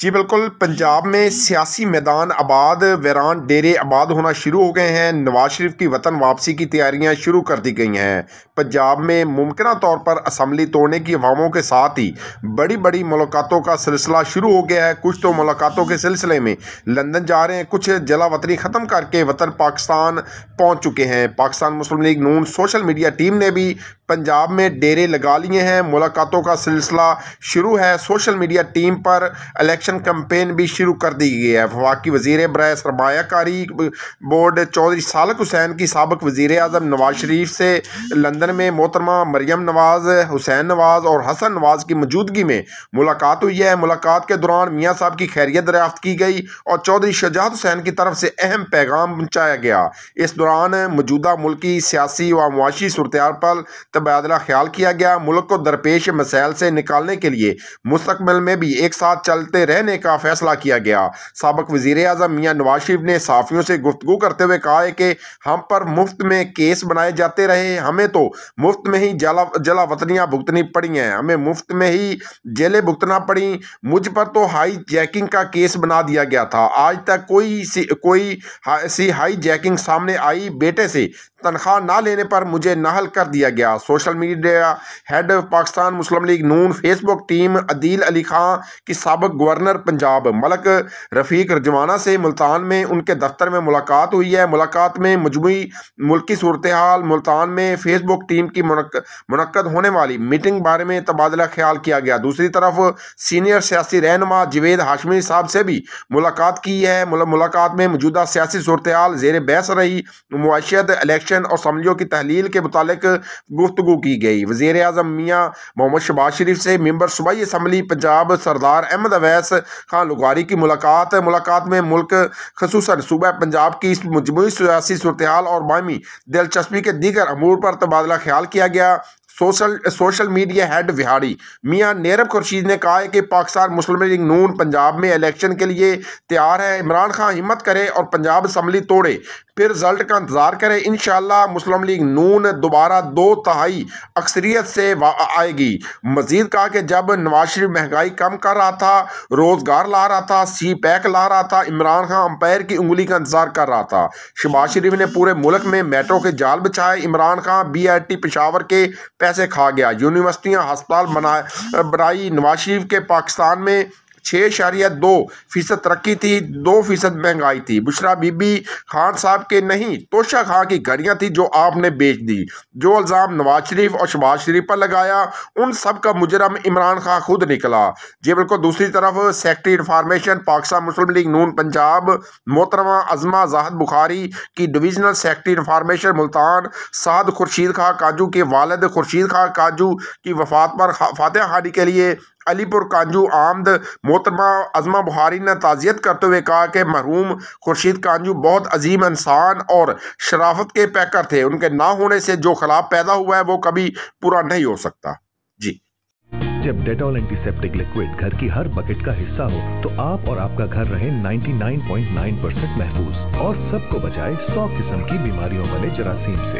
جی بالکل، پنجاب میں سیاسی میدان آباد ویران ڈیرے آباد ہونا شروع ہو گئے ہیں۔ نواز شریف کی وطن واپسی کی تیاریاں شروع کر دی گئی ہیں۔ پنجاب میں ممکنہ طور پر اسمبلی توڑنے کی افواہوں کے ساتھ ہی بڑی بڑی ملاقاتوں کا سلسلہ شروع ہو گیا ہے۔ کچھ تو ملاقاتوں کے سلسلے میں لندن جا رہے ہیں، کچھ جلا وطنی ختم کر کے وطن پاکستان پہنچ چکے ہیں۔ پاکستان مسلم لیگ نون سوشل میڈیا ٹیم نے بھی پنجاب میں ڈیرے لگا لیے ہیں۔ ملاقاتوں کا سلسلہ شروع ہے۔ سوشل میڈیا ٹیم پر الیکشن کمپین بھی شروع کر دی گئی ہے۔ وفاقی وزیر برائے سرمایہ کاری بورڈ چودھری صالح حسین کی سابق وزیر اعظم نواز شریف سے لندن میں محترمہ مریم نواز، حسین نواز اور حسن نواز کی موجودگی میں ملاقات ہوئی ہے۔ ملاقات کے دوران میاں صاحب کی خیریت دریافت کی گئی اور چودھری شجاعت حسین کی طرف سے اہم پیغام پہنچایا گیا۔ اس دوران موجودہ ملکی سیاسی و معاشی صورتحال پر تبادلہ خیال کیا گیا۔ ملک کو درپیش مسائل سے نکالنے کے لیے مستقبل میں بھی ایک ساتھ چلتے رہنے کا فیصلہ کیا گیا۔ سابق وزیر اعظم میاں نواز شریف نے صحافیوں سے گفتگو کرتے ہوئے کہا ہے کہ ہم پر مفت میں کیس بنائے جاتے رہے، ہمیں تو مفت میں ہی جلا وطنیاں بھگتنی پڑی ہیں، ہمیں مفت میں ہی جیلیں بھگتنا پڑی، مجھ پر تو ہائی جیکنگ کا کیس بنا دیا گیا تھا، آج تک کوئی سی ہائی جیکنگ سامنے آئی، بیٹے سے تنخواہ نہ لینے پر مجھے نااہل کر دیا گیا۔ Social media head Pakistan Muslim League Noon Facebook team Adeel Ali Khan کی سابق گورنر پنجاب ملک رفیق رجوانہ سے ملتان میں ان کے دفتر میں ملاقات ہوئی ہے۔ ملاقات میں مجموعی ملکی صورتحال، ملتان میں فیس بک ٹیم کی منعقد ہونے والی میٹنگ بارے میں تبادلہ خیال کیا گیا۔ دوسری طرف سینئر سیاسی رہنما جاوید ہاشمی صاحب سے بھی ملاقات کی ہے۔ ملاقات میں موجودہ سیاسی صورتحال زیر بحث رہی، معیشت، الیکشن اور اسمبلیوں کی تحلیل کے متعلق گفتگو کی گئی۔ وزیر اعظم میاں محمد شہباز شریف سے ممبر صوبائی اسمبلی پنجاب سردار احمد اویس خان لغاری کی ملاقات میں ملک خصوصاً صوبہ پنجاب کی مجموعی سیاسی صورتحال اور باہمی دلچسپی کے دیگر امور پر تبادلہ خیال کیا گیا۔ سوشل میڈیا ہیڈ وہاڑی میاں نیرب خورشید نے کہا ہے کہ پاکستان مسلم لیگ نون پنجاب میں الیکشن کے لیے تیار ہے۔ عمران خان ہمت کرے اور پنجاب اسمبلی توڑے، پھر رزلٹ کا انتظار کرے۔ انشاءاللہ مسلم لیگ نون دوبارہ 2/3 اکثریت سے آئے گی۔ مزید کہا کہ جب نواز شریف مہنگائی کم کر رہا تھا، روزگار لا رہا تھا، سی پیک لا رہا تھا، عمران خان امپائر کی انگلی کا انتظار کر رہا تھا۔ شہباز شریف نے پورے ملک میں میٹرو کے جال بچھائے، عمران خان BIT پشاور کے پیسے کھا گیا، یونیورسٹیاں ہسپتال بنائی۔ نواز شریف کے پاکستان میں 6.2% ترقی تھی، 2% مہنگائی تھی۔ بشرا بی بی خان صاحب کے نہیں، توشہ خان کی گھڑیاں تھی جو آپ نے بیچ دی۔ جو الزام نواز شریف اور شہباز شریف پر لگایا، ان سب کا مجرم عمران خان خود نکلا۔ جی بالکل، دوسری طرف سیکٹری انفارمیشن پاکستان مسلم لیگ نون پنجاب محترمہ عظمہ زاہد بخاری کی ڈویژنل سیکٹری انفارمیشن ملتان سعد خورشید خان کانجو کے والد خورشید خان کانجو کی وفات پر فاتحہ خوانی کے لیے علی پور کانجو آمد۔ محترمہ عظمہ بخاری نے تعزیت کرتے ہوئے کہا کہ مرحوم خورشید کانجو بہت عظیم انسان اور شرافت کے پیکر تھے، ان کے نہ ہونے سے جو خلا پیدا ہوا ہے وہ کبھی پورا نہیں ہو سکتا۔ جی جب ڈیٹول اینٹی سیپٹک لیکوڈ گھر کی ہر بکٹ کا حصہ ہو تو آپ اور آپ کا گھر رہے 99.9% محفوظ اور سب کو بچائے 100 قسم کی بیماریوں والے جراثیم سے۔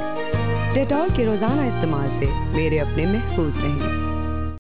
ڈیٹول کے روزانہ استعمال سے میرے اپنے محفوظ رہیں۔